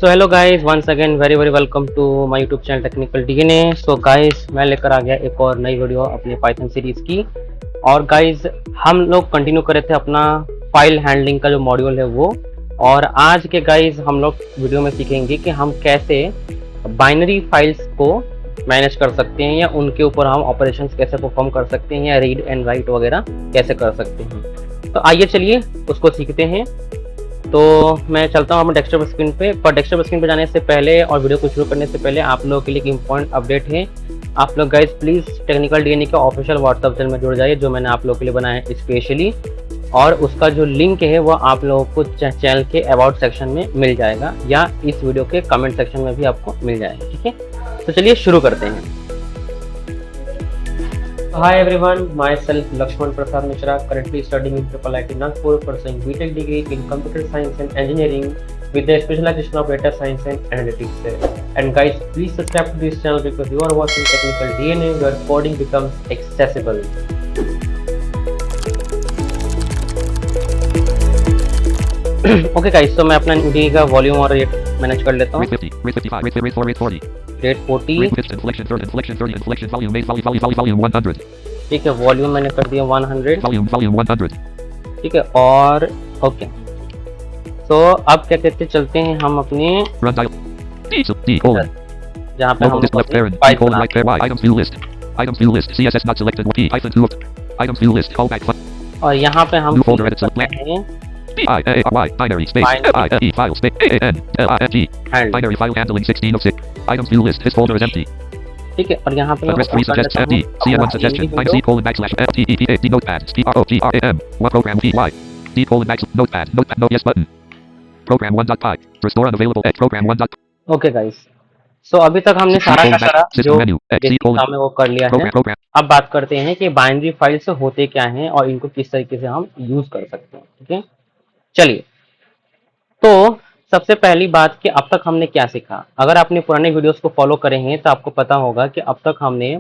So hello guys, once again very very welcome to my YouTube channel technical DNA. So guys, मैं लेकर आ गया एक और नई वीडियो अपनी पाइथन सीरीज की। और गाइस, हम लोग कंटिन्यू कर रहे थे अपना फाइल हैंडलिंग का जो मॉड्यूल है वो। और आज के गाइस हम लोग वीडियो में सीखेंगे कि हम कैसे बाइनरी फाइल्स को मैनेज कर सकते हैं, या उनके ऊपर हम ऑपरेशंस कैसे परफॉर्म कर सकते हैं, या रीड एंड राइट वगैरह कैसे कर सकते हैं। तो आइए चलिए उसको सीखते हैं। तो मैं चलता हूँ अपने डेस्कटॉप स्क्रीन पे। पर डेस्कटॉप स्क्रीन पे जाने से पहले और वीडियो को शुरू करने से पहले आप लोगों के लिए एक इम्पॉर्टेंट अपडेट है। आप लोग गाइस प्लीज़ टेक्निकल डीएनए के ऑफिशियल व्हाट्सएप चैनल में जुड़ जाइए, जो मैंने आप लोगों के लिए बनाया है स्पेशली। और उसका जो लिंक है वो आप लोगों को चैनल के अबाउट सेक्शन में मिल जाएगा, या इस वीडियो के कमेंट सेक्शन में भी आपको मिल जाएगा। ठीक है, तो चलिए शुरू करते हैं। Hi everyone, myself Lakshman Prasad Mishra, currently studying in Triple IT Nagpur, pursuing BTech degree in Computer Science and Engineering with the specialization of Data Science and Analytics. And guys, please subscribe to this channel because you are watching Technical DNA, where coding becomes accessible. Okay guys, so मैं अपना NVIDIA का volume और rate manage कर लेता हूँ। Rate 50, rate 55, rate 40. Rate 40, Rate width, inflection, third, inflection, 30, inflection, volume, base, volume 100. ठीक है, volume मैंने कर दिया 100, Volume 100. ठीक है। और ओके, तो अब क्या कहते चलते हैं हम अपने Run dial. D, colon. जहाँ पे हम Local disk left parent. D, file colon, बना right pair, Y. Items view list. Items view list. CSS not selected. P, hyphen 2. Items view list. Callback. और यहाँ पे हम New folder edit select blank. हैं B, I, A, Y, binary, space. Binary. F, I, E, file, space. A, N, L, I, F, G. Hand, Binary file handling 16 of 6. Items view list. This folder is empty. ठीक है। और यहाँ पे मैं Address 3 open कर suggests लेता MD. हूँ CN1 अपना suggestion. AMD Find C window। colon backslash F, T, E, P, A, D, notepad. P, R, O, G, R, A, M. What program P, Y. D colon backslash notepad. Notepad. No yes button. Program 1.py. Restore unavailable X. Program 1. Okay guys, so अभी तक हमने C सारा का colon सारा back. System जो menu. X, C basic colon. काम है वो कर लिया है। Program. अब बात करते हैं कि बाइनरी फाइल्स होते क्या हैं और इनको किस तरीके से हम यूज कर सकते हैं। ठीक है, चलिए। तो सबसे पहली बात कि अब तक हमने क्या सीखा। अगर आपने पुराने वीडियोस को फॉलो करे हैं तो आपको पता होगा कि अब तक हमने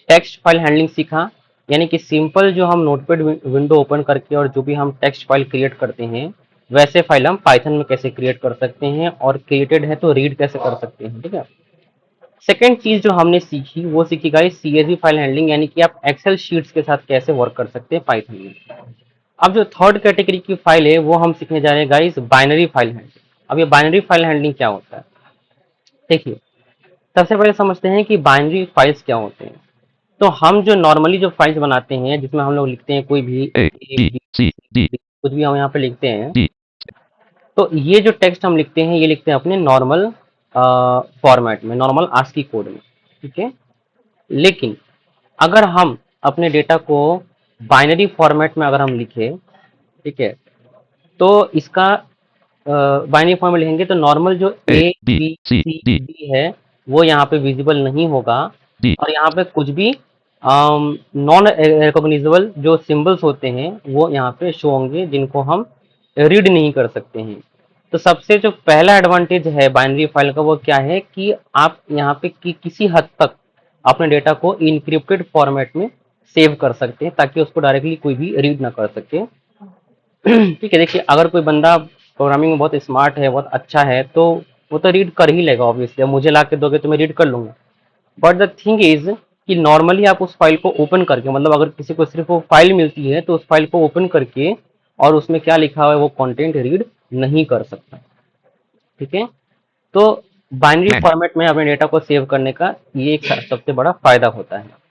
टेक्स्ट फाइल हैंडलिंग सीखा, यानी कि सिंपल जो हम नोटपैड विंडो ओपन करके और जो भी हम टेक्स्ट फाइल क्रिएट करते हैं, वैसे फाइल हम पाइथन में कैसे क्रिएट कर सकते हैं, और क्रिएटेड है तो रीड कैसे कर सकते हैं। ठीक है। सेकेंड चीज जो हमने सीखी वो सीखी गाइस सीएसवी फाइल हैंडलिंग, यानी कि आप एक्सेल शीट्स के साथ कैसे वर्क कर सकते हैं पाइथन में। अब जो थर्ड कैटेगरी की फाइल है वो हम सीखने जा रहे हैं गाइस बाइनरी फाइल हैंडलिंग। अब ये बाइनरी फाइल हैंडलिंग क्या होता है, देखिए। सबसे पहले समझते हैं कि बाइनरी फाइल्स क्या होते हैं। तो हम जो नॉर्मली जो फाइल्स बनाते हैं, जिसमें हम लोग लिखते हैं कोई भी A, B, C, D, कुछ भी हम यहाँ पे लिखते हैं, D. तो ये जो टेक्स्ट हम लिखते हैं ये लिखते हैं अपने नॉर्मल फॉर्मेट में, नॉर्मल आस्की कोड में। ठीक है। लेकिन अगर हम अपने डेटा को बाइनरी फॉर्मेट में अगर हम लिखें, ठीक है, तो इसका बाइनरी फॉर्म में लिखेंगे तो नॉर्मल जो A, A B, B C, C D, D है वो यहाँ पे विजिबल नहीं होगा। D. और यहाँ पे कुछ भी नॉन रिकॉग्निजेबल जो सिंबल्स होते हैं वो यहाँ पे शो होंगे, जिनको हम रीड नहीं कर सकते हैं। तो सबसे जो पहला एडवांटेज है बाइनरी फाइल का वो क्या है कि आप यहाँ पे किसी हद तक अपने डेटा को इनक्रिप्टेड फॉर्मेट में सेव कर सकते हैं, ताकि उसको डायरेक्टली कोई भी रीड ना कर सके। ठीक है। देखिए, अगर कोई बंदा प्रोग्रामिंग में बहुत स्मार्ट है, बहुत अच्छा है, तो वो तो रीड कर ही लेगा ऑब्वियसली। अब मुझे ला के दोगे तो मैं रीड कर लूंगा। बट द थिंग इज कि नॉर्मली आप उस फाइल को ओपन करके, मतलब अगर किसी को सिर्फ वो फाइल मिलती है तो उस फाइल को ओपन करके और उसमें क्या लिखा हुआ है वो कंटेंट रीड नहीं कर सकता। ठीक है। तो बाइनरी फॉर्मेट में अपने डेटा को सेव करने का ये एक सबसे बड़ा फायदा होता है।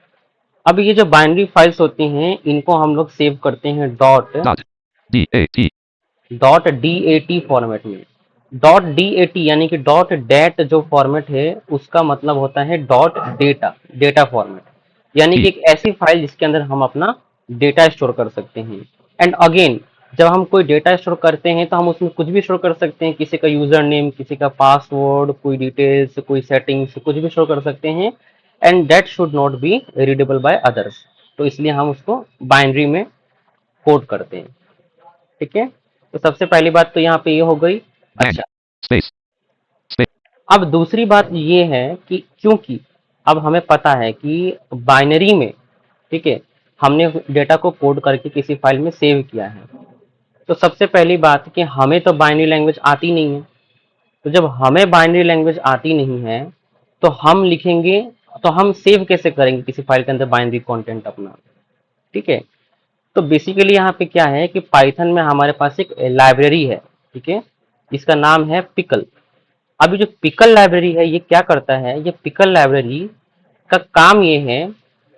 अब ये जो बाइनरी फाइल्स होती हैं इनको हम लोग सेव करते हैं Dot. D, A, T. Dot D format में। डॉट डी यानी कि डॉट डेट जो फॉर्मेट है उसका मतलब होता है डॉट डेटा, डेटा फॉर्मेट, यानी कि एक ऐसी फाइल जिसके अंदर हम अपना डेटा स्टोर कर सकते हैं। एंड अगेन, जब हम कोई डेटा स्टोर करते हैं तो हम उसमें कुछ भी स्टोर कर सकते हैं, किसी का यूजर नेम, किसी का पासवर्ड, कोई डिटेल्स, कोई सेटिंग्स, कुछ भी स्टोर कर सकते हैं। And that should not be readable by others, तो इसलिए हम उसको बाइनरी में कोड करते हैं। ठीक है। तो सबसे पहली बात तो यहाँ पे ये हो गई। अच्छा, Space. Space. अब दूसरी बात ये है कि क्योंकि अब हमें पता है कि बाइनरी में, ठीक है, हमने डेटा को कोड करके किसी फाइल में सेव किया है, तो सबसे पहली बात कि हमें तो बाइनरी लैंग्वेज आती नहीं है, तो जब हमें बाइनरी लैंग्वेज आती नहीं है तो हम लिखेंगे, तो हम सेव कैसे करेंगे किसी फाइल के अंदर बाइनरी कंटेंट अपना, ठीक है। तो बेसिकली यहाँ पे क्या है कि पाइथन में हमारे पास एक लाइब्रेरी है, ठीक है, इसका नाम है पिकल। अभी जो पिकल लाइब्रेरी है ये क्या करता है, ये पिकल लाइब्रेरी का काम ये है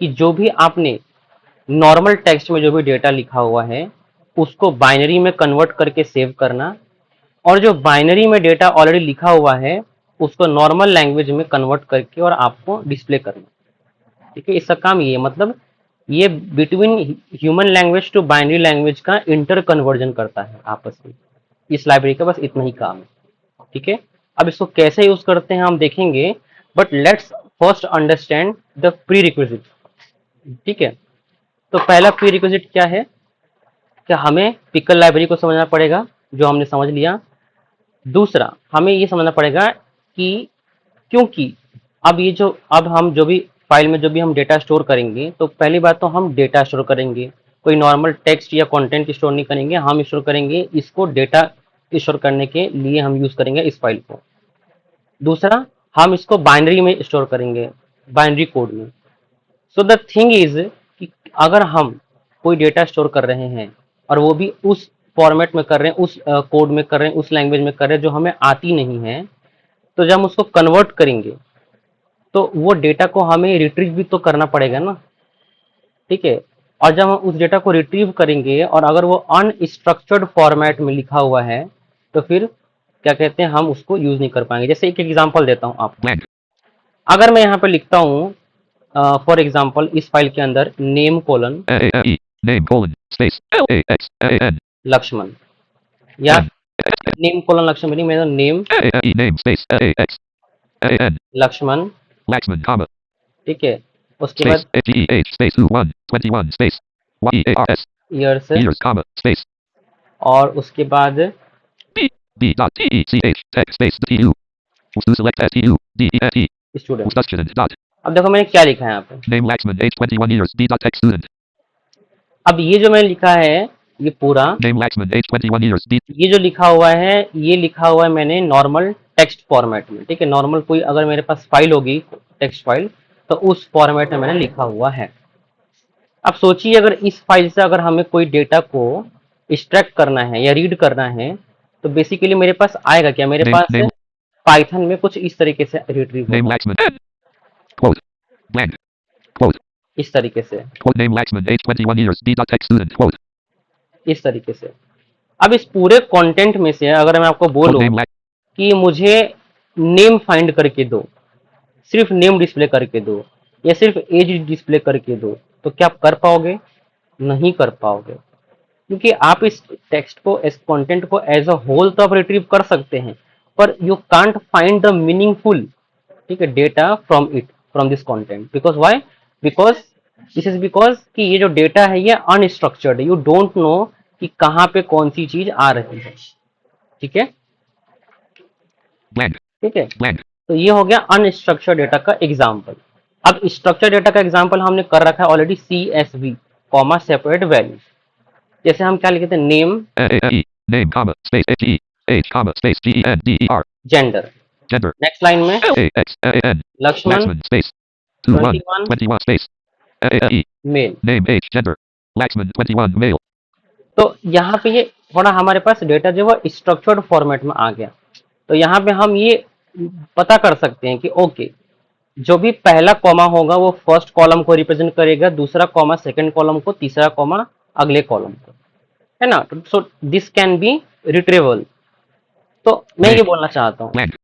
कि जो भी आपने नॉर्मल टेक्स्ट में जो भी डेटा लिखा हुआ है उसको बाइनरी में कन्वर्ट करके सेव करना, और जो बाइनरी में डेटा ऑलरेडी लिखा हुआ है उसको नॉर्मल लैंग्वेज में कन्वर्ट करके और आपको डिस्प्ले करना, ठीक है। इसका काम ये मतलब ये between human language to binary language का इंटर कन्वर्जन करता है आपस में। इस लाइब्रेरी का बस इतना ही काम है, ठीक है। अब इसको कैसे यूज करते हैं हम देखेंगे, but let's first understand the pre requisite, ठीक है। तो पहला प्री रिक्विजिट क्या है कि हमें पिकल लाइब्रेरी को समझना पड़ेगा, जो हमने समझ लिया। दूसरा हमें ये समझना पड़ेगा कि क्योंकि अब हम जो भी फाइल में जो भी हम डेटा स्टोर करेंगे, तो पहली बात तो हम डेटा स्टोर करेंगे, कोई नॉर्मल टेक्स्ट या कंटेंट स्टोर नहीं करेंगे, हम स्टोर करेंगे इसको, डेटा स्टोर करने के लिए हम यूज करेंगे इस फाइल को। दूसरा हम इसको बाइनरी में स्टोर करेंगे, बाइनरी कोड में। सो द थिंग इज कि अगर हम कोई डेटा स्टोर कर रहे हैं और वो भी उस फॉर्मेट में कर रहे हैं, उस कोड में कर रहे हैं, उस लैंग्वेज में कर रहे हैं जो हमें आती नहीं है, तो जब हम उसको कन्वर्ट करेंगे तो वो डेटा को हमें रिट्रीव भी तो करना पड़ेगा ना, ठीक है। और जब हम उस डेटा को रिट्रीव करेंगे और अगर वो अनस्ट्रक्चर्ड फॉर्मेट में लिखा हुआ है तो फिर क्या कहते हैं, हम उसको यूज नहीं कर पाएंगे। जैसे एक एग्जांपल देता हूँ आपको, blank, अगर मैं यहाँ पे लिखता हूँ फॉर एग्जांपल इस फाइल के अंदर name colon AAE, name colon, space, LAX, AN, Laxman, या N, नेम कोलन लक्ष्मण नहीं, मेरा name AAE, name, space, LAX, AN, Laxman, Laxman, comma, ठीक है। उसके space, बाद HEH, space, 1, 21, space, YEARS, years, years, comma, space, और उसके बाद B, B dot TECH, tech, space, TU, to select STU, DEFE, student. student dot, अब देखो मैंने क्या लिखा है यहाँ पे, name Laxman, age 21 years, D dot tech student, अब ये जो मैंने लिखा है ये पूरा, name Laxman, age 21 years, D, ये जो लिखा हुआ है ये लिखा हुआ है मैंने नॉर्मल टेक्स्ट फॉर्मेट में, ठीक है। नॉर्मल कोई अगर मेरे पास फाइल होगी टेक्स्ट फाइल तो उस फॉर्मेट में मैंने लिखा हुआ है। अब सोचिए अगर इस फाइल से अगर हमें कोई डेटा को एक्सट्रैक्ट करना है या रीड करना है तो बेसिकली मेरे पास आएगा क्या, मेरे name, पास name, पाइथन में कुछ इस तरीके से रिट्रीव name होगा, Laxman, N, quote, blank, quote, इस तरीके से, quote, name Laxman, age 21 years, D dot tech student, quote, इस तरीके से। अब इस पूरे कंटेंट में से अगर मैं आपको quote, बोलूं name Lax, कि मुझे नेम फाइंड करके दो, सिर्फ नेम डिस्प्ले करके दो या सिर्फ एज डिस्प्ले करके दो, तो क्या आप कर पाओगे? नहीं कर पाओगे, क्योंकि आप इस टेक्स्ट को, इस कंटेंट को एज अ होल तो आप रिट्रीव कर सकते हैं पर you can't find the meaningful, ठीक है, data from it, from this content. Because why? Because this is because कि ये जो डेटा है ये अनस्ट्रक्चर्ड है, यू डोंट नो कि कहाँ पे कौन सी चीज आ रही है, ठीक है, blank, ठीक है। blank, तो ये हो गया अनस्ट्रक्चर्ड डेटा का एग्जाम्पल। अब स्ट्रक्चर डेटा का एग्जाम्पल हमने कर रखा है already, CSV comma separate values. जैसे हम क्या लिखते हैं, name, AAE, name, comma, space, HE, age, comma, space, GENDER, gender, gender, next line में LAX, AN, Laxman Laxman, space, 21, 21 21, space, AAE, male. name, age, gender, Laxman, 21, male, तो यहाँ पे ये थोड़ा हमारे पास डेटा जो है स्ट्रक्चर्ड फॉर्मेट में आ गया। तो यहाँ पे हम ये पता कर सकते हैं कि ओके, जो भी पहला कॉमा होगा वो फर्स्ट कॉलम को रिप्रेजेंट करेगा, दूसरा कॉमा सेकंड कॉलम को, तीसरा कॉमा अगले कॉलम को, है ना। So this can be retrievable. तो मैं ये बोलना चाहता हूँ, blank,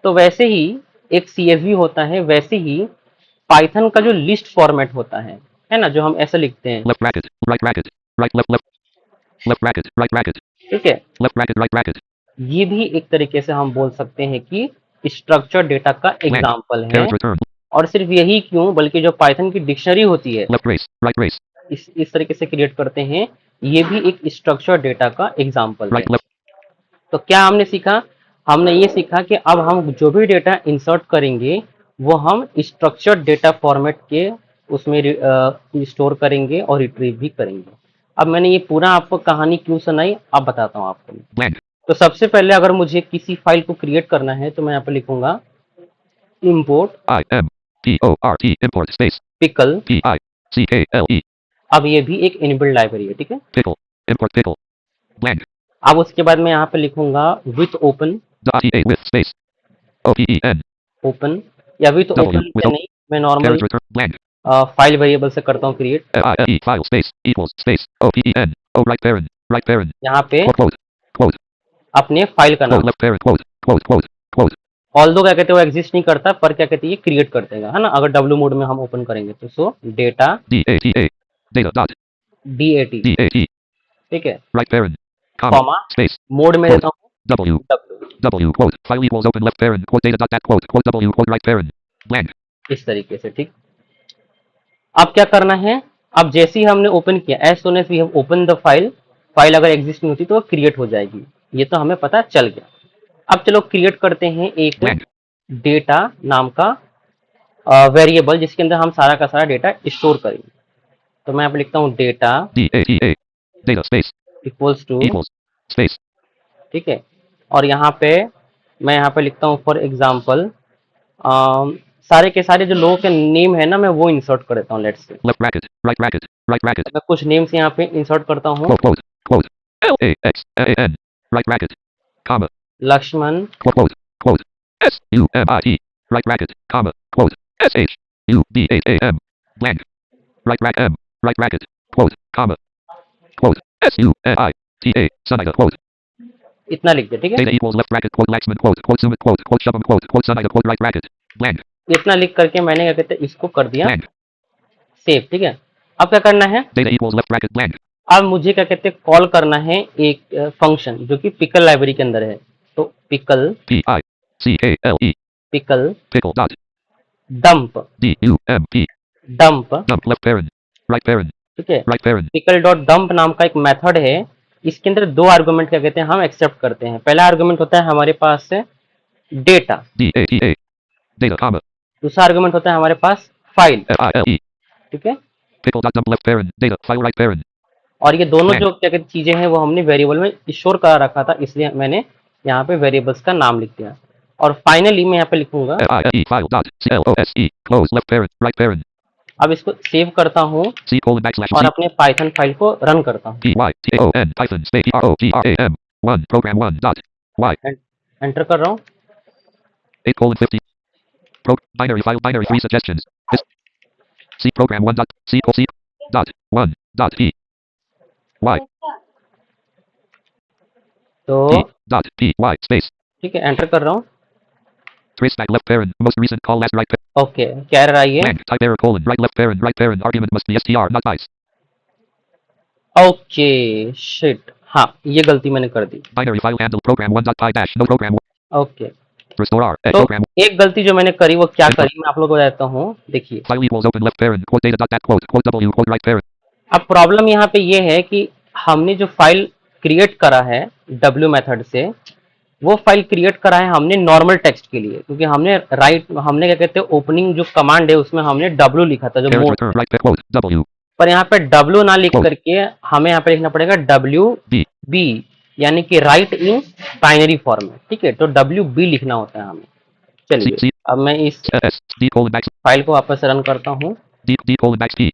तो वैसे ही एक CSV होता है, वैसे ही पाइथन का जो लिस्ट फॉर्मेट होता है ना, जो हम ऐसे लिखते हैं, left bracket, right bracket, right, left bracket, right bracket, ठीक है, left bracket, right bracket, ये भी एक तरीके से हम बोल सकते हैं कि स्ट्रक्चर डेटा का blank, एग्जाम्पल है। carriage return, और सिर्फ यही क्यों, बल्कि जो पाइथन की डिक्शनरी होती है left brace, right brace, इस तरीके से क्रिएट करते हैं, ये भी एक स्ट्रक्चर डेटा का एग्जाम्पल है। right, left, तो क्या हमने सीखा? हमने ये सीखा कि अब हम जो भी डेटा इंसर्ट करेंगे वो हम स्ट्रक्चर्ड डेटा फॉर्मेट के उसमें स्टोर करेंगे और रिट्रीव भी करेंगे। अब मैंने ये पूरा आपको कहानी क्यों सुनाई, अब बताता हूँ आपको। blank, तो सबसे पहले अगर मुझे किसी फाइल को क्रिएट करना है तो मैं यहाँ पे लिखूंगा import I-M-P-O-R-T import space pickle। P-I-C-K-L-E अब ये भी एक इनबिल्ट लाइब्रेरी है, ठीक है। pickle import pickle blank अब उसके बाद मैं यहाँ पे लिखूंगा with open .TA with space O-P-E-N open, या विथ W ओपन with से O नहीं, मैं normal carriage return blank file variable से करता हूँ create. F-I-L-E file space equals space O-P-E-N O right parent यहाँ पे quote अपने फाइल का quote नाम, left parent quote ऑल्दो क्या कहते हैं वो एग्जिस्ट नहीं करता, पर क्या कहते हैं ये क्रिएट कर देगा, है ना, अगर डब्ल्यू मोड में हम ओपन करेंगे तो। सो data D-A-T-A data dot DAT, D-A-T ठीक है, right parent comma comma space mode में quote देता हूँ W W, W quote file equals open left parent quote data dot that quote W quote right parent blank इस तरीके से, ठीक। अब क्या करना है, अब जैसे ही हमने ओपन किया, as soon as we have open the file, file अगर एग्जिस्ट नहीं होती तो वो क्रिएट हो जाएगी, ये तो हमें पता चल गया। अब चलो क्रिएट करते हैं एक blank डेटा नाम का वेरिएबल जिसके अंदर हम सारा का सारा डेटा स्टोर करेंगे। तो मैं यहाँ पे लिखता हूँ data D-A-T-A data space equals to, equals space ठीक है, और यहाँ पे मैं यहाँ पे लिखता हूँ फॉर एग्जाम्पल सारे के सारे जो लोगों के नेम है ना, मैं वो इंसर्ट कर देता हूँ, let's say left bracket right bracket मैं कुछ नेम्स यहाँ पे इंसर्ट करता हूँ। quote L-A-X-A-N right bracket comma Lakshman quote S-U-M-I-E right bracket comma quote S-H-U-B-H-A-M blank right bracket quote comma quote S-U-N-I-T-A Sunita quote इतना लिख दिया, ठीक है। data equals left bracket quote Laxman quote Sumit quote Shubham quote Sunita quote right bracket blank इतना लिख करके मैंने क्या कहते हैं इसको कर दिया blank सेव, ठीक है। अब क्या करना है, data equals left bracket blank अब मुझे क्या कहते हैं कॉल करना है एक फंक्शन जो कि पिकल लाइब्रेरी के अंदर है। तो pickle P-I-C-A-L-E pickle pickle dot dump D-U-M-P dump, dump left parent right parent ठीक है। right parent pickle dot dump नाम का एक मेथड है, इसके अंदर दो आर्गुमेंट क्या कहते हैं हम एक्सेप्ट करते हैं। पहला आर्गुमेंट होता है हमारे पास से डेटा, D-A-T-A data comma दूसरा आर्गुमेंट होता है हमारे पास फाइल, F-I-L-E ठीक है। pickle dot dump left parent data file right parent और ये दोनों blank जो क्या कहते चीजें हैं वो हमने वेरिएबल में स्टोर करा रखा था, इसलिए मैंने यहाँ पे वेरिएबल्स का नाम लिख दिया। और फाइनली मैं यहाँ पे लिखूंगा, F-I-L-E file dot C-L-O-S-E close left parent right parent अब इसको सेव करता हूँ C colon backslash और C अपने पाइथन फाइल को रन करता हूँ। P-Y-T-A-O-N Python space P-R-O-G-R-A-M 1 program 1 dot Y enter कर रहा हूँ, 8 colon 50 binary file binary 3 suggestions this C program 1 dot C dot 1 dot P Y तो P dot P Y space ठीक है एंटर कर रहा हूँ। trace back left parent most recent call last right okay क्या रहा है ये, blank type error colon right parent argument must be str not vice okay shit, हाँ ये गलती मैंने कर दी। binary file handle program 1 dot py dash no program okay restore R तो program एक गलती जो मैंने करी वो क्या करी मैं आप लोगों को बताता हूँ, देखिए। file equals open left parent quote data dot that quote W quote right parent अब प्रॉब्लम यहाँ पे ये है कि हमने जो फाइल क्रिएट करा है डब्ल्यू मेथड से, वो फाइल क्रिएट करा है हमने नॉर्मल टेक्स्ट के लिए, क्योंकि हमने क्या कहते हैं ओपनिंग जो कमांड है उसमें हमने डब्ल्यू लिखा था जो carriage mode, return right quote W पर यहाँ पे डब्ल्यू ना लिख Quote. करके हमें यहाँ पे लिखना पड़ेगा डब्ल्यू B बी, यानी कि राइट इन बाइनरी फॉर्म में, ठीक है। तो डब्ल्यू बी लिखना होता है हमें। C चलिए C अब मैं इस S D colon back file को वापस रन करता हूँ, D colon back P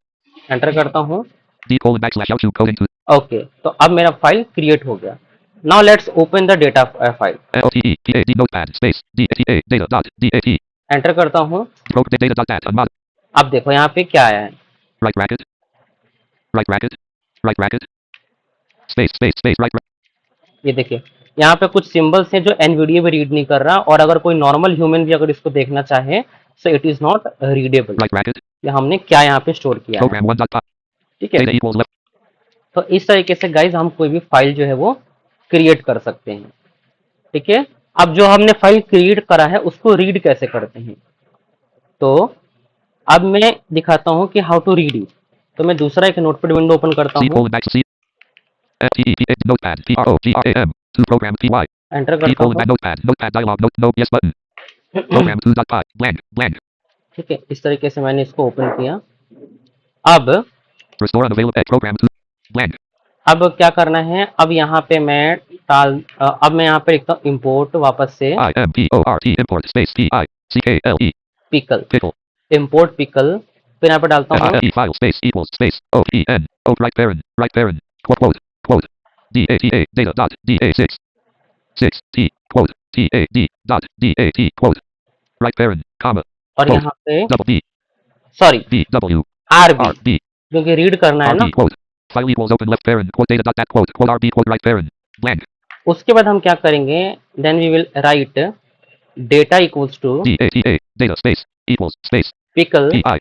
enter करता हूँ। D colon backslash L2 coding to okay तो अब मेरा फाइल क्रिएट हो गया। Now let's open the data file, LTE PAD notepad space DATA data dot DAT enter करता हूँ। broke the data dot that unmod अब देखो यहाँ पे क्या आया है, right bracket space right ये देखिए यहाँ पे कुछ सिंबल्स हैं जो एनवीडिया भी रीड नहीं कर रहा, और अगर कोई नॉर्मल ह्यूमन भी अगर इसको देखना चाहे so it is not readable. right bracket ये हमने क्या यहाँ पे स्टोर किया है, program 1 dot py ठीक है। data equals left तो इस तरीके से गाइज हम कोई भी फाइल जो है वो क्रिएट कर सकते हैं, ठीक है। अब जो हमने फाइल क्रिएट करा है उसको रीड कैसे करते हैं, तो अब मैं दिखाता हूँ कि हाउ टू रीड इट। तो मैं दूसरा एक नोटपैड विंडो ओपन करता C हूँ, colon back C FTE PA notepad PROGRAM to program PY enter P करता colon हूँ, back notepad dialog no yes button program 2 dot py blank ठीक है। इस तरीके से मैंने इसको ओपन किया। अब restore unavailable program 2 blank अब क्या करना है, अब यहाँ पे मैं अब मैं यहाँ पे लिखता हूँ import वापस से import import space pickle pickle, pickle import pickle, फिर यहाँ पे डालता हूँ file file space equals space open right parent quote quote data dot da6 t quote tad quote right parent comma और quote यहाँ पे double d sorry dw RB rb क्योंकि read करना है ना। rb quote file equals open left parent quote data dot that quote rb quote right parent blank उसके बाद हम क्या करेंगे, then we will write data equals to data data space equals space pickle. pickle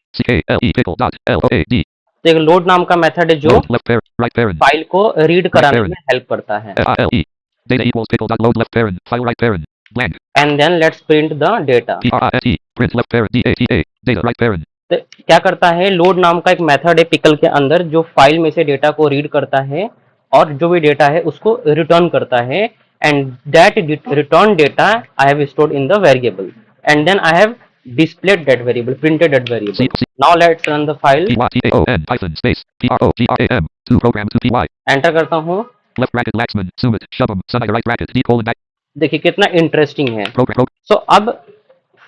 pickle dot load तो एक load नाम का method है जो load left parent right parent file को रीड right कराने parent में हेल्प करता है। file data equals pickle dot load left parent file right parent blank and then let's print the data. print print left parent data data right parent तो क्या करता है, load नाम का एक मेथड है पिकल के अंदर जो फाइल में से डेटा को रीड करता है और जो भी डेटा है उसको रिटर्न करता है, and that return data I have stored in the variable and then I have displayed that variable, printed that variable. Now let's run the file. PYTAON Python space PROGRAM 2 program 2 PY enter करता हूँ। left bracket Laxman Sumit Shubham Sunai right bracket D colon back देखिए कितना interesting है। program सो अब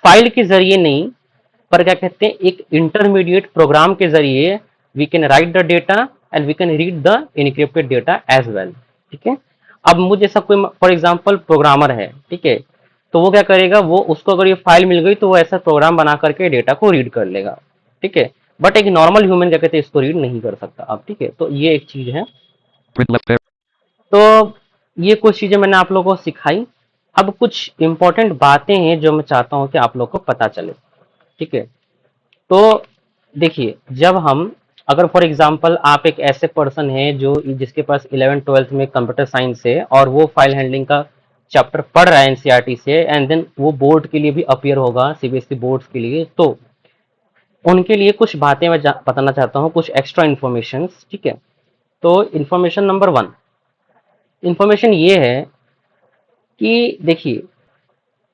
file के जरिए नहीं, पर क्या कहते हैं, एक इंटरमीडिएट प्रोग्राम के जरिए we can write the data and we can read the encrypted data as well. ठीक है, अब मुझे सब कोई फॉर एग्जांपल प्रोग्रामर है, ठीक है, तो वो क्या करेगा, वो उसको अगर ये फाइल मिल गई तो वो ऐसा प्रोग्राम बना करके डेटा को रीड कर लेगा। ठीक है, बट एक नॉर्मल ह्यूमन क्या कहते हैं इसको रीड नहीं कर सकता अब। ठीक है, तो ये एक चीज है। print left parent तो ये कुछ चीजें मैंने आप लोगों को सिखाई। अब कुछ इंपॉर्टेंट बातें हैं जो मैं चाहता हूं कि आप लोग को पता चले। ठीक है, तो देखिए, जब हम अगर फॉर एग्जांपल आप एक ऐसे पर्सन हैं जो जिसके पास 11th-12th में कंप्यूटर साइंस है और वो फाइल हैंडलिंग का चैप्टर पढ़ रहा है एनसीईआरटी से, एंड देन वो बोर्ड के लिए भी अपीयर होगा, सीबीएसई बोर्ड्स के लिए, तो उनके लिए कुछ बातें मैं बताना चाहता हूँ, कुछ एक्स्ट्रा इन्फॉर्मेशन। ठीक है, तो इन्फॉर्मेशन नंबर 1, इन्फॉर्मेशन ये है कि देखिए,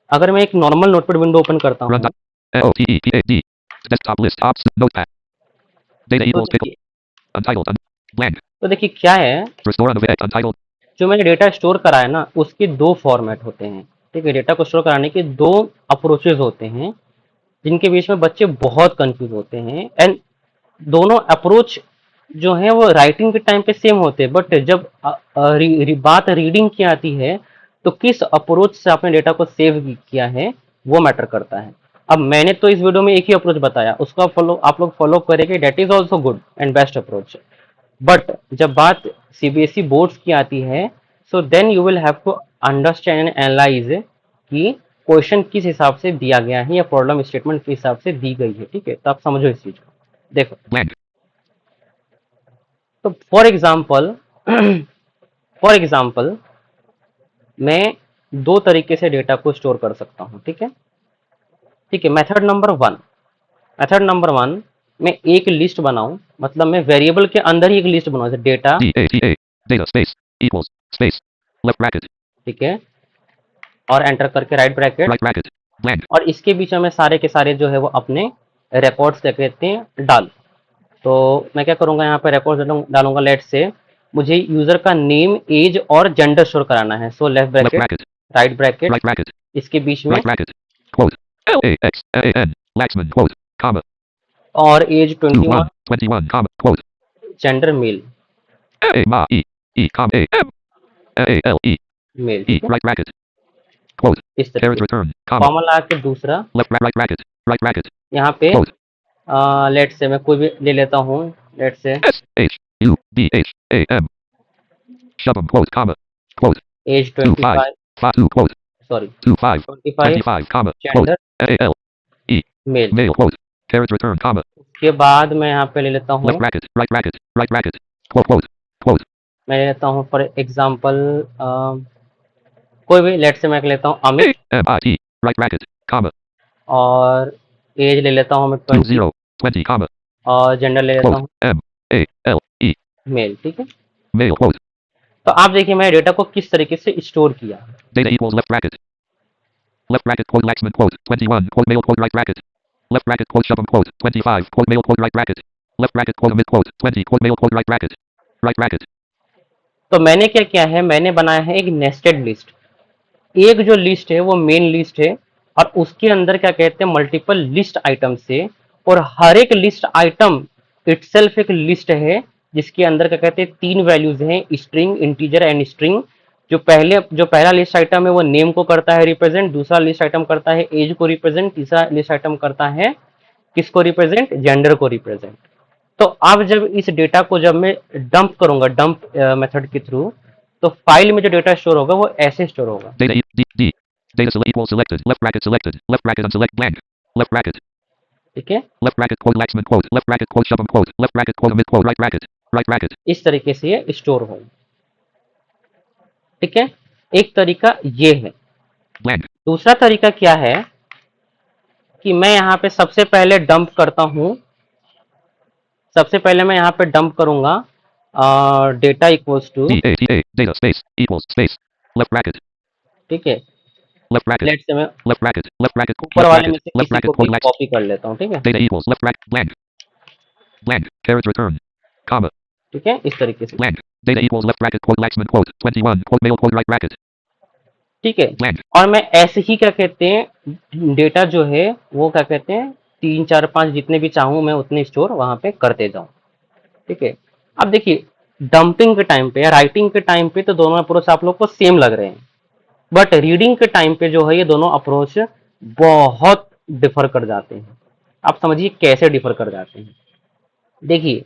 अगर मैं एक नॉर्मल नोटपैड विंडो ओपन करता run हूँ LOTEPAD desktop list ops notepad data तो equals pickle देखिए, untitled blank तो देखिए क्या है, restore untitled untitled जो मैंने डेटा स्टोर करा है ना उसके दो फॉर्मेट होते हैं। ठीक है, डेटा को स्टोर कराने के दो अप्रोचेज होते हैं जिनके बीच में बच्चे बहुत कंफ्यूज होते हैं, एंड दोनों अप्रोच जो है वो राइटिंग के टाइम पे सेम होते हैं, बट जब बात रीडिंग की आती है तो किस अप्रोच से आपने डेटा को सेव किया है वो मैटर करता है। अब मैंने तो इस वीडियो में एक ही अप्रोच बताया, उसका फॉलो आप लोग फॉलो करेंगे, that is also good and best approach. But जब बात सीबीएसई बोर्ड्स की आती है, so then you will have to understand and analyse कि क्वेश्चन किस हिसाब से दिया गया है या प्रॉब्लम स्टेटमेंट किस हिसाब से दी गई है। ठीक है, तो आप समझो इस चीज को। देखो, blank तो फॉर एग्जाम्पल मैं दो तरीके से डेटा को स्टोर कर सकता हूँ। ठीक है, ठीक है, मेथड नंबर वन मैं एक लिस्ट बनाऊं, मतलब मैं वेरिएबल के अंदर ही एक लिस्ट बनाऊं, जैसे data. DATA data space equals space left bracket ठीक है, और एंटर करके right bracket, right bracket blank और इसके बीच में मैं सारे के सारे जो है वो अपने रिकॉर्ड्स क्या कहते हैं डाल। तो मैं क्या करूंगा, यहाँ पे रिकॉर्ड डालूंगा, लेट से मुझे यूजर का नेम, एज और जेंडर स्टोर कराना है, so left left bracket bracket right bracket, right bracket इसके बीच में, right bracket quote LAXAN Laxman quote comma और age 21 21, 21 comma quote gender male, ma e comma ALE male. e ठीक है, right bracket quote इस parent तरीके return comma comma लगा के दूसरा right bracket यहाँ पे quote लेट से मैं कोई भी ले लेता हूँ, लेट से SHUBDHAM Shubham quote comma quote age 25 25, 2 quote sorry 25 25, 25 comma quote gender ALE male. male quote parent return comma उसके बाद मैं यहाँ पे ले लेता हूँ, left bracket right bracket quote मैं ले लेता हूँ फॉर एग्जाम्पल कोई भी, लेट से मैं लेता हूँ Amit, MIT right bracket comma और एज ले लेता हूँ मैं 20, 20 comma और जेंडर ले लेता quote हूँ MALE मेल। ठीक है, male quote तो आप देखिए मैंने डेटा को किस तरीके से स्टोर किया। data equals left bracket quote Laxman quote 21 quote male quote right bracket left bracket quote Shubham quote 25 quote male quote right bracket left bracket quote Amit quote 20 quote male quote right bracket तो मैंने क्या किया है, मैंने बनाया है एक nested list. एक जो लिस्ट है वो मेन लिस्ट है, और उसके अंदर क्या कहते हैं, मल्टीपल लिस्ट आइटम से, और हर एक लिस्ट आइटम इटसेल्फ एक लिस्ट है, जिसके अंदर क्या कहते हैं, तीन वैल्यूज हैं, स्ट्रिंग, इंटीजर एंड स्ट्रिंग। जो पहला लिस्ट आइटम है वो नेम को करता है रिप्रेजेंट, दूसरा लिस्ट आइटम करता है एज को रिप्रेजेंट, तीसरा लिस्ट आइटम करता है किसको रिप्रेजेंट, जेंडर को रिप्रेजेंट। तो अब जब इस डेटा को जब मैं डंप करूंगा, डंप मेथड के थ्रू, तो फाइल में जो डेटा स्टोर होगा वो ऐसे स्टोर होगा। Data D. Data select equals selected. Left bracket selected. Left bracket unselect blank. Left bracket. ठीक है, Left bracket quote Laxman quote. Left bracket quote Shubham quote. Left bracket quote Amit quote. Right bracket. Right bracket. इस तरीके से ये store होगा। ठीक है, एक तरीका ये है। Blank. दूसरा तरीका क्या है कि मैं यहाँ पे सबसे पहले डंप करता हूँ, सबसे पहले मैं यहाँ पे डंप करूंगा data equals to, DATA. Data space equals space. Left bracket. ठीक है, Left bracket. लेट से मैं Left bracket. Left bracket. ऊपर Left वाले में bracket. से Left किसी को bracket quote भी Lax. कॉपी कर लेता हूँ। ठीक है, Data equals left bracket blank. Blank. Carrot return. Comma. ठीक है, इस तरीके से। Blank. Data equals left bracket quote Laxman quote 21 quote male quote right bracket. ठीक है, Blank. और मैं ऐसे ही क्या कहते हैं, डेटा जो है वो क्या कहते हैं, 3 4 5 जितने भी चाहूँ मैं उतने स्टोर वहां पे करते जाऊँ। ठीक है, अब देखिए, डंपिंग के टाइम पे या राइटिंग के टाइम पे तो दोनों अप्रोच आप लोग को सेम लग रहे हैं, बट रीडिंग के टाइम पे जो है ये दोनों अप्रोच बहुत डिफर कर जाते हैं। आप समझिए कैसे डिफर कर जाते हैं। देखिए,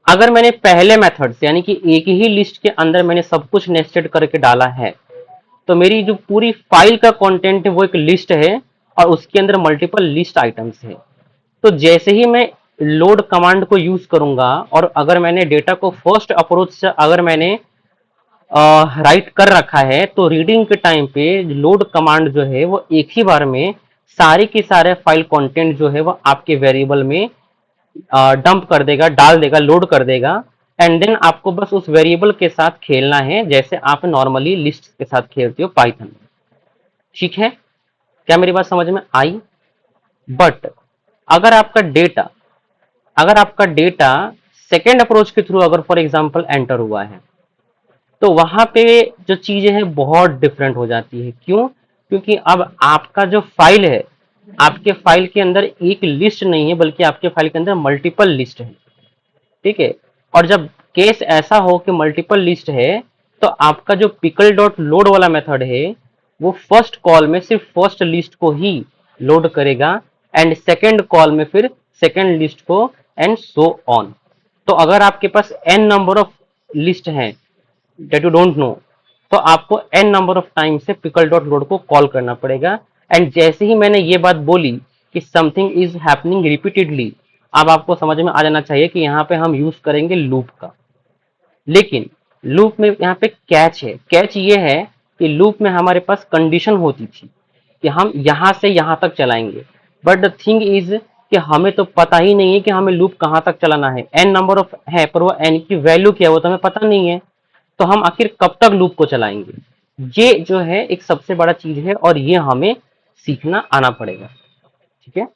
अगर मैंने पहले मेथड से, यानी कि एक ही लिस्ट के अंदर मैंने सब कुछ नेस्टेड करके डाला है, तो मेरी जो पूरी फाइल का कंटेंट है वो एक लिस्ट है, और उसके अंदर मल्टीपल लिस्ट आइटम्स है। तो जैसे ही मैं लोड कमांड को यूज करूंगा, और अगर मैंने डेटा को फर्स्ट अप्रोच से अगर मैंने राइट कर रखा है, तो रीडिंग के टाइम पे लोड कमांड जो है वो एक ही बार में सारे के सारे फाइल कंटेंट जो है वो आपके वेरिएबल में डंप कर देगा, डाल देगा, लोड कर देगा। एंड देन आपको बस उस वेरिएबल के साथ खेलना है, जैसे आप नॉर्मली लिस्ट के साथ खेलते हो पाइथन में। ठीक है, क्या मेरी बात समझ में आई? बट अगर आपका डेटा अगर आपका डेटा सेकेंड अप्रोच के थ्रू अगर फॉर एग्जांपल एंटर हुआ है, तो वहां पे जो चीजें हैं बहुत डिफरेंट हो जाती है। क्यों? क्योंकि अब आपका जो फाइल है, आपके फाइल के अंदर एक लिस्ट नहीं है, बल्कि आपके फाइल के अंदर मल्टीपल लिस्ट है। ठीक है, और जब केस ऐसा हो कि मल्टीपल लिस्ट है, तो आपका जो पिकल डॉट लोड वाला मेथड है वो फर्स्ट कॉल में सिर्फ फर्स्ट लिस्ट को ही लोड करेगा, एंड सेकेंड कॉल में फिर सेकेंड लिस्ट को, एंड सो ऑन। तो अगर आपके पास n नंबर ऑफ लिस्ट है that you don't know, तो आपको n नंबर ऑफ टाइम से पिकल डॉट लोड को कॉल करना पड़ेगा। एंड जैसे ही मैंने ये बात बोली कि समथिंग इज हैपनिंग रिपीटेडली, अब आपको समझ में आ जाना चाहिए कि यहाँ पे हम यूज करेंगे लूप का। लेकिन लूप में यहाँ पे कैच है, कैच ये है कि लूप में हमारे पास कंडीशन होती थी कि हम यहाँ से यहाँ तक चलाएंगे, बट द थिंग इज कि हमें तो पता ही नहीं है कि हमें लूप कहाँ तक चलाना है। n नंबर ऑफ है, पर वो n की वैल्यू क्या है वो तो हमें पता नहीं है, तो हम आखिर कब तक लूप को चलाएंगे? ये जो है एक सबसे बड़ा चीज है, और ये हमें सीखना आना पड़ेगा। ठीक है,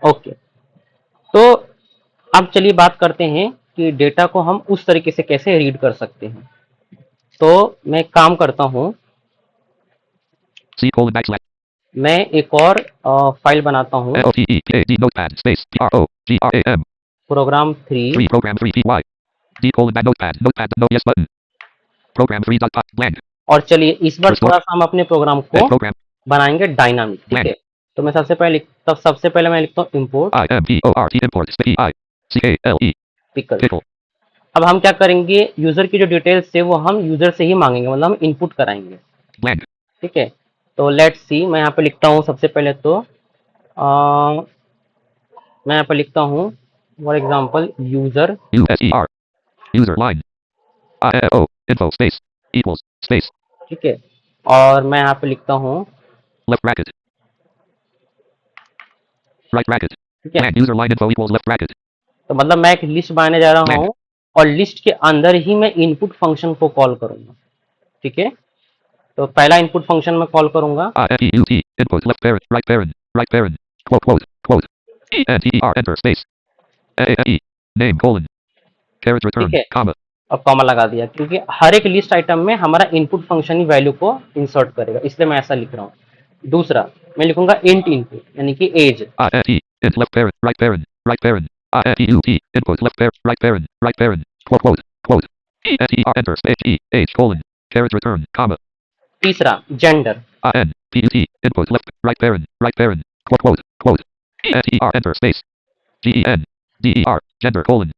ओके। तो अब चलिए बात करते हैं कि डेटा को हम उस तरीके से कैसे रीड कर सकते हैं। तो मैं एक काम करता हूं, C colon backslash. मैं एक और फाइल बनाता हूं, LTEPAD notepad space PROGRAM. Program 3, 3 program 3 PY. D colon back notepad. Notepad no yes button. Program 3 dot blank. और चलिए इस बार First थोड़ा सा हम अपने प्रोग्राम को program. बनाएंगे डायनामिक। ठीक है, तो मैं सबसे पहले मैं लिखता हूँ import IMPORT import PI CALE pickle. pickle. अब हम क्या करेंगे, यूजर की जो डिटेल्स है वो हम यूजर से ही मांगेंगे, मतलब हम इनपुट कराएंगे। Blank. ठीक है, तो लेट्स सी, मैं यहाँ पे लिखता हूँ सबसे पहले तो मैं यहाँ पे लिखता हूँ for example user, USER. User line. IO info space equals space. ठीक है, और मैं यहाँ पे लिखता हूँ, Left bracket. Right bracket. ठीक है, Blank. User line info equals left bracket. तो मतलब मैं एक लिस्ट बनाने जा रहा हूँ, और लिस्ट के अंदर ही मैं इनपुट फंक्शन को कॉल करूंगा। ठीक है, तो पहला इनपुट फंक्शन मैं कॉल करूंगा, INPUT input left parent right parent quote ENTER enter space AAE name colon carrot return ठीक है, comma अब कॉमा लगा दिया क्योंकि हर एक लिस्ट आइटम में हमारा इनपुट फंक्शन ही वैल्यू को इंसर्ट करेगा, इसलिए मैं ऐसा लिख रहा हूँ। दूसरा मैं लिखूंगा इंट इनपुट यानी कि as. INT, int left parent, right parent, INTUT, input left right parent, quote, ENTR, enter, space, age, colon, carriage return, comma, तीसरा gender, INPUT, input left parent, quote, ENTR, enter, space, GENDER, gender, colon,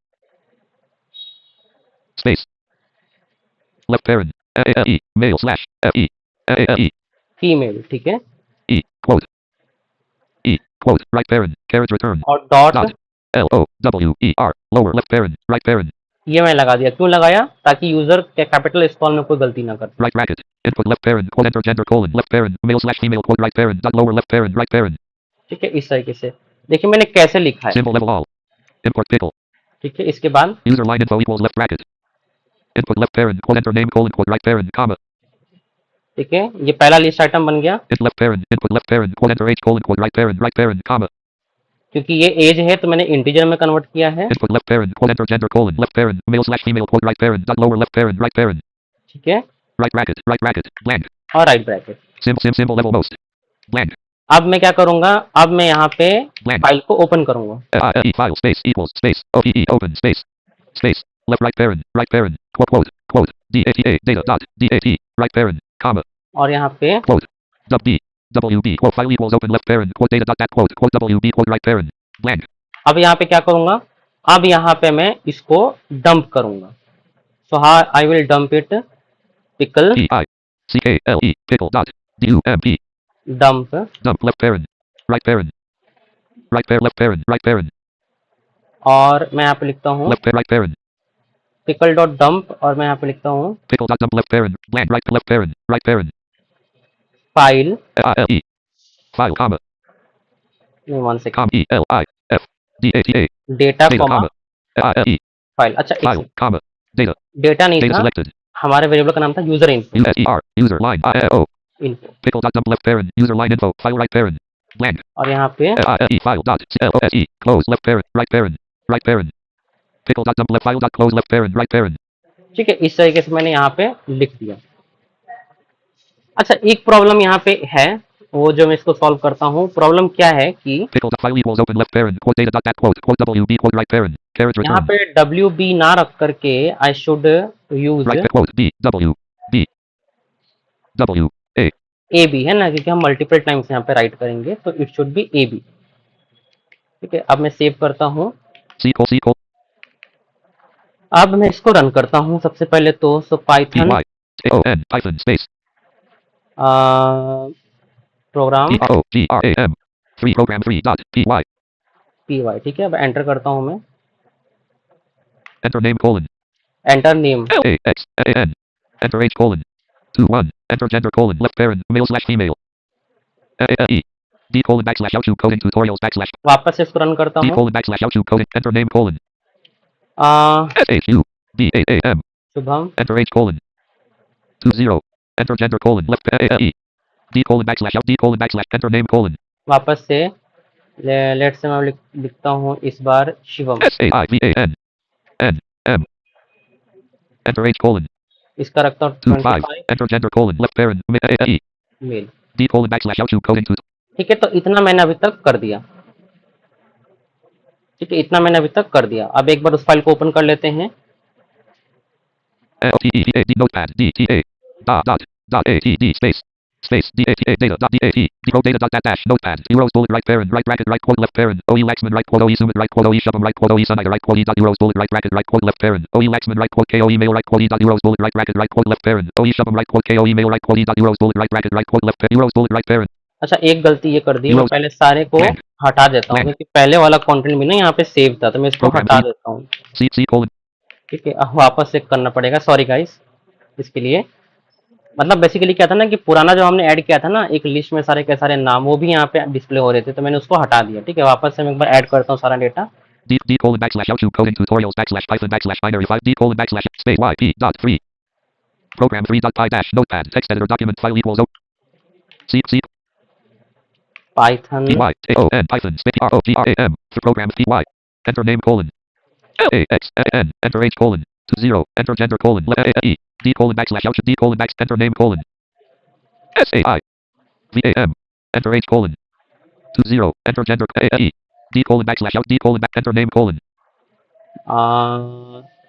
space, left parent, AALE, male slash, FE, AALE, female, ठीक है, E, quote, right parent, carriage return, और dot dot, LOWER, lower left parent, right parent, ये मैं लगा दिया। क्यों लगाया? ताकि यूजर के कैपिटल स्मॉल में कोई गलती ना कर पाए। right bracket, input left parent, quote, enter gender, colon, left parent, male slash female, quote, right parent, dot, lower left parent, right parent, ठीक है, इस तरीके से देखिए मैंने कैसे लिखा है। symbol level all, import pickle, ठीक है, इसके बाद user line info equals left bracket, input left parent, quote, enter name, colon, quote, right parent, comma, ठीक है, ये पहला लिस्ट आइटम बन गया int left parent, input left parent, quote, enter age, colon, quote, right parent, comma, क्योंकि ये as है तो मैंने इंटीजर में कन्वर्ट किया है। input left parent, quote, enter gender, colon, left parent, male slash female, quote, right parent, dot, lower left parent, right parent, ठीक है, right bracket, blank, और right bracket. symbol level most, blank, अब मैं क्या करूंगा, अब मैं यहाँ पे blank, फाइल को ओपन करूंगा। IE file space equals space, OEE open space, left right parent, quote, DATA, data dot, DAT, right parent, comma, और यहाँ पे quote, WB, WB, quote, file equals open left parent, quote, data dot that, quote, WB, quote, right parent, blank, अब यहाँ पे क्या करूंगा, अब यहाँ पे मैं इसको डंप करूंगा। सो हाँ I will dump it pickle, PICKLE, pickle dot, DUMP, dump, dump left parent, right parent, left parent, और मैं यहाँ पे लिखता हूँ right parent, pickle dot dump, और मैं यहाँ पे लिखता हूँ pickle dot dump left parent, blank, right parent, file, ILE, file, comma, one second, ELIF, DATA, data data, comma comma, ILE, file. अच्छा file, comma, data, डेटा नहीं data था, selected, हमारे वेरिएबल का नाम था user input. USER, user line, IO, input, pickle dot dump left parent, user line info, file right parent, blank, और यहाँ पे ILE file dot, CLOSE, close left parent, pickle dot dump left file dot close left parent, right parent, ठीक है, इस तरीके से मैंने यहाँ पे लिख दिया। अच्छा एक प्रॉब्लम यहाँ पे है, वो जो मैं इसको सॉल्व करता हूँ। प्रॉब्लम क्या है कि pickle dot file equals open left parent, quote, data dot that, quote, WB, quote, right parent, carriage यहाँ return, पे डब्ल्यू बी ना रख करके I should use right, quote, B, W, B, W, A, A B, है ना, क्योंकि हम multiple times यहाँ पे राइट करेंगे तो it should be A B. ठीक है, अब मैं सेव करता हूँ, C, अब मैं इसको रन करता हूँ। सबसे पहले तो so Python PY, TON, Python, space, program PROGRAM, 3 program 3 dot, PY, P Y. ठीक है, अब एंटर करता हूँ मैं, enter name, colon, enter name, LAXAN, enter age, colon, 21, enter gender, colon, left parent, male slash female, AAE, D colon backslash YouTube coding tutorials backslash, वापस से इसको run करता D हूँ। colon backslash YouTube coding, enter name, colon, आ, SHU, DAAM, Shubham, enter age, colon, 20, enter gender, colon, left AAE, D colon backslash, enter name, colon, वापस से late से मैं लिखता हूँ इस बार Shivam, SAIVAN, NM, enter age, colon, इसका रखता हूँ 25, 25 enter gender, colon, left parent, AAE, male. D colon backslash YouTube coding to, ठीक है, तो इतना मैंने अभी तक कर दिया। ठीक है, इतना मैंने अभी तक कर दिया। अब एक बार उस फाइल को ओपन कर लेते हैं। LTETA, D notepad, DTA, dot ATD, space, DATA, data, dot DAT, dero data, dot that dash, notepad, zeros, bullet, right parent, right bracket, right quote, left parent, OE Laxman, right quote, OE Summit, right quote, OE Shubham, right quote, OE Sunider, right quote, E dot zeros, bullet, right bracket, right quote, left parent, OE Laxman, right quote, KOE mail, right quote, E dot zeros, bullet, right bracket, right quote, left parent, OE Shubham, right quote, KOE mail, right quote, E dot zeros, bullet, right bracket, right quote, left parent, zeros, bullet, right parent, अच्छा एक गलती ये कर दी, मैं पहले सारे को हटा देता हूँ क्योंकि पहले वाला कंटेंट भी ना यहाँ पे सेव था, तो मैं इसको हटा देता हूँ। C colon, ठीक है, अब वापस से करना पड़ेगा, सॉरी गाइस इसके लिए। मतलब बेसिकली क्या था ना कि पुराना जो हमने ऐड किया था ना एक लिस्ट में सारे के सारे नाम, वो भी यहाँ पे डिस्प्ले हो रहे थे, तो मैंने उसको हटा दिया। ठीक है, वापस से मैं एक बार ऐड करता हूँ सारा data. D colon backslash YouTube coding tutorials backslash Python backslash binary 5 D colon backslash space YP dot 3 program 3 dot py dash notepad text editor document file equals O C Python PY TON Python space ROGRAM for program PY enter name, colon LAXAN, enter age, colon to 0. Enter gender colon. E. D colon backslash out. D colon back. Enter name colon. SAI. VAM. Enter age colon. To 0. Enter gender. E. D colon backslash out. D colon back. Enter name colon.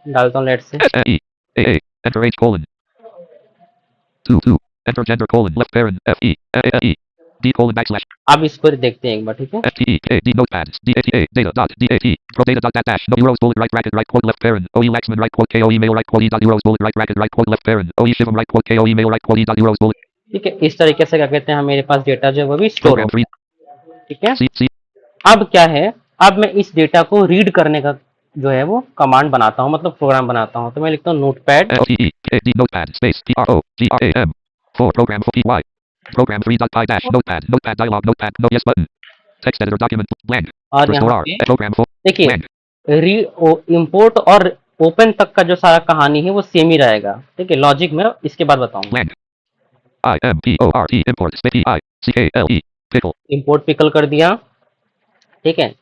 डालता हूँ let's say SAE. AA. Enter age colon. 2. Enter gender colon. Left parent. FE. AE. D colon backslash. अब इसको देखते हैं एक बार, ठीक है। FTE. D notepads. DATA. Data dot. DAT. Pro data dot dash. No euros bullet right bracket right quote left parent. OE Laxman right quote KO email right quote E dot euros bullet right bracket right quote left parent. OE Shivam right quote KO email right quote E dot euros bullet. ठीक है, इस तरीके से क्या कहते हैं, हम मेरे पास डेटा जो है वो भी स्टोर Program हो, 3. ठीक है। C. अब क्या है, अब मैं इस डेटा को रीड करने का जो है वो कमांड बनाता हूँ, मतलब प्रोग्राम बनाता हूँ। तो मैं लिखता हूँ notepad LTE. D notepad space. PROGRAM. 4 program for PY. Program 3 dot py dash notepad. Notepad dialog. Notepad. No yes button. Text editor document blank. और Restore यहाँ R. पे Program 4 देखिए blank. इंपोर्ट और ओपन तक का जो सारा कहानी है वो सेम ही रहेगा, ठीक है। लॉजिक में इसके बाद बताऊंगा। Blank. IMPORT import space PICALE pickle. Import pickle कर दिया, ठीक है।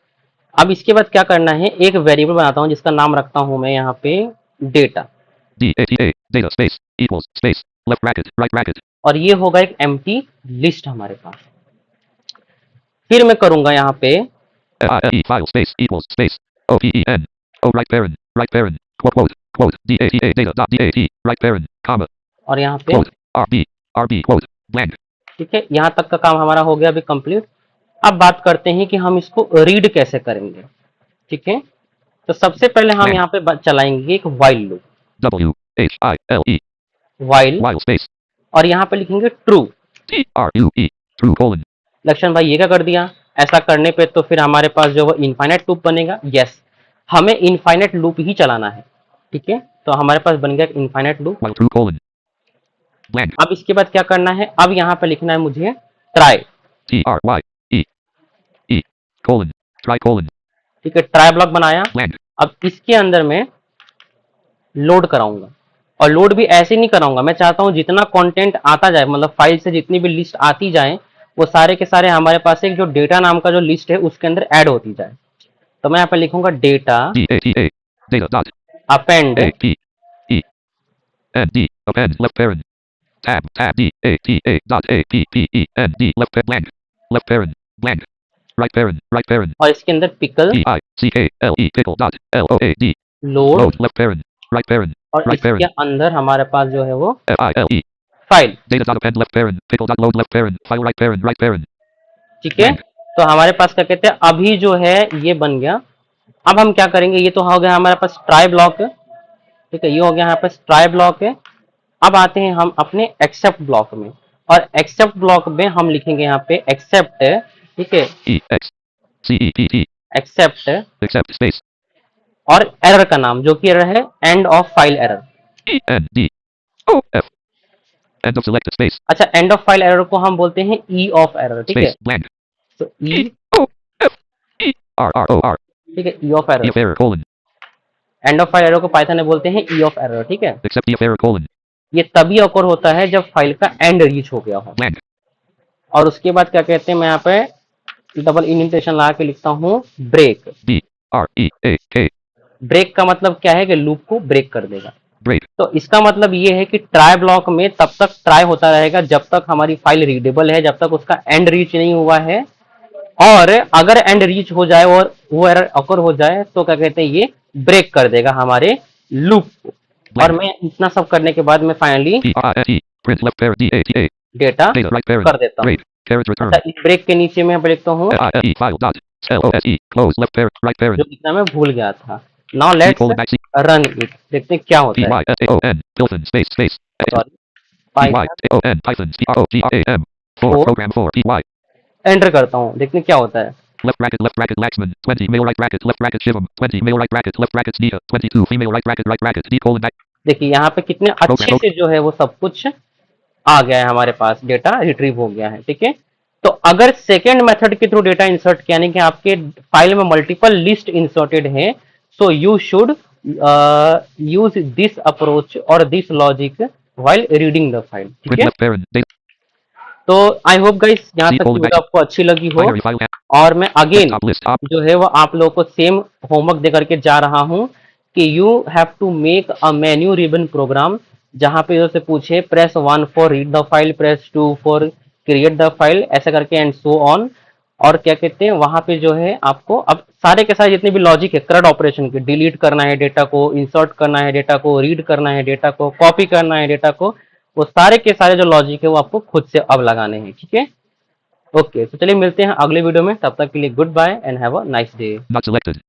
अब इसके बाद क्या करना है, एक वेरिएबल बनाता हूँ जिसका नाम रखता हूँ मैं यहाँ पे data, DATA data space equals space left bracket right bracket. और ये होगा एक एम्प्टी लिस्ट हमारे पास। फिर मैं करूंगा यहाँ पे IE file space equals space OPEN O right parent quote DATA data dot DAT right parent comma और यहाँ पे quote RB quote blank. ठीक है, यहाँ तक का काम हमारा हो गया अभी कंप्लीट। अब बात करते हैं कि हम इसको रीड कैसे करेंगे, ठीक है। तो सबसे पहले हम यहाँ पे चलाएंगे एक while loop, WHILE while, while space और यहाँ पे लिखेंगे ट्रू। TRUE true colon. लक्षण भाई ये क्या कर दिया, ऐसा करने पे तो फिर हमारे पास जो वो इनफाइनाइट लूप बनेगा। यस, हमें इनफाइनाइट लूप ही चलाना है, ठीक है। तो हमारे पास बन गया infinite loop. While true colon blank. अब इसके बाद क्या करना है, अब यहाँ पे लिखना है मुझे try, TRYE colon try colon ठीक है। ट्राई ब्लॉक बनाया। blank. अब इसके अंदर में लोड कराऊंगा, और लोड भी ऐसे नहीं कराऊंगा, मैं चाहता हूं जितना कंटेंट आता जाए, मतलब फाइल से जितनी भी लिस्ट आती जाए वो सारे के सारे हमारे पास एक जो डेटा नाम का जो लिस्ट है उसके अंदर ऐड होती जाए। तो मैं यहाँ पे लिखूंगा data DATA data dot append APEND append left parent tab DATA dot APPEND left blank right parent और इसके अंदर pickle PICALE pickle dot LOAD load, load left parent right parent और right इसके parent अंदर हमारे पास जो है वो FILE file, data dot append left parent pickle dot load left parent file right parent ठीक है। तो हमारे पास क्या कहते हैं, अभी जो है ये बन गया। अब हम क्या करेंगे, ये तो हो गया हमारे पास ट्राई ब्लॉक, ठीक है, ये हो गया यहाँ पे ट्राई ब्लॉक है। अब आते हैं हम अपने एक्सेप्ट ब्लॉक में, और एक्सेप्ट ब्लॉक में हम लिखेंगे यहाँ पे एक्सेप्ट, ठीक है, EXCEPT एक्सेप्ट accept space और एरर का नाम जो कि एरर है end of file error. ENDOF end of select space अच्छा, एंड ऑफ फाइल एरर को हम बोलते हैं ई ऑफ एरर, ठीक है। space blank तो ई, EOF ERROR ठीक है, ई of error, if error colon end of file error को पाइथन में बोलते हैं ई ऑफ एरर, ठीक है। except if error colon ये तभी अकर होता है जब फाइल का एंड रीच हो गया हो। blank और उसके बाद क्या कहते हैं, मैं यहाँ पे डबल इंडेंटेशन लगा के लिखता हूँ ब्रेक। BREAK ब्रेक का मतलब क्या है कि लूप को ब्रेक कर देगा। break तो इसका मतलब ये है कि ट्राई ब्लॉक में तब तक ट्राई होता रहेगा जब तक हमारी फाइल रीडेबल है, जब तक उसका एंड रीच नहीं हुआ है। और अगर एंड रीच हो जाए और वो एरर अकर हो जाए तो क्या कहते हैं, ये ब्रेक कर देगा हमारे लूप को। और मैं इतना सब करने के बाद मैं finally PRINT print left parent DATA data data right parent कर देता हूँ। break carriage return अच्छा, इस ब्रेक के नीचे मैं लिखता हूँ IE file dot LOSE close left parent right parent जो लिखना मैं भूल गया था। Now let's colon back C run it, देखते हैं क्या होता है। PYTHON Python space sorry, Python PYTHON Python PROGRAM 4 Four. program 4 PY enter करता हूँ, देखते हैं क्या होता है। left bracket Laxman 20 male right bracket left bracket Shivam 20 male right bracket Sneha 22 female right bracket D colon back देखिए यहाँ पे कितने अच्छे से जो है वो सब कुछ आ गया है, हमारे पास डेटा रिट्रीव हो गया है, ठीक है। तो अगर सेकेंड मेथड के थ्रू डेटा इंसर्ट किया, यानी कि आपके फाइल में मल्टीपल लिस्ट इंसर्टेड है, so you should use this approach और this logic while reading the file, ठीक print है। left parent data तो आई होप गाइस यहाँ तक की वीडियो आपको अच्छी लगी हो, binary file और मैं अगेन top list up जो है वो आप लोगों को सेम होमवर्क दे करके जा रहा हूँ कि you have to make a menu रिबन प्रोग्राम, जहां पे जैसे पूछे press 1 for read the file, press 2 for create the file, ऐसा करके एंड सो ऑन। और क्या कहते हैं वहां पे जो है आपको अब सारे के सारे जितने भी लॉजिक है CRUD ऑपरेशन के, डिलीट करना है डेटा को, इंसर्ट करना है डेटा को, रीड करना है डेटा को, कॉपी करना है डेटा को, वो सारे के सारे जो लॉजिक है वो आपको खुद से अब लगाने हैं। ठीक है, ओके, तो चलिए मिलते हैं अगले वीडियो में, तब तक के लिए goodbye and have a nice day. Not selected.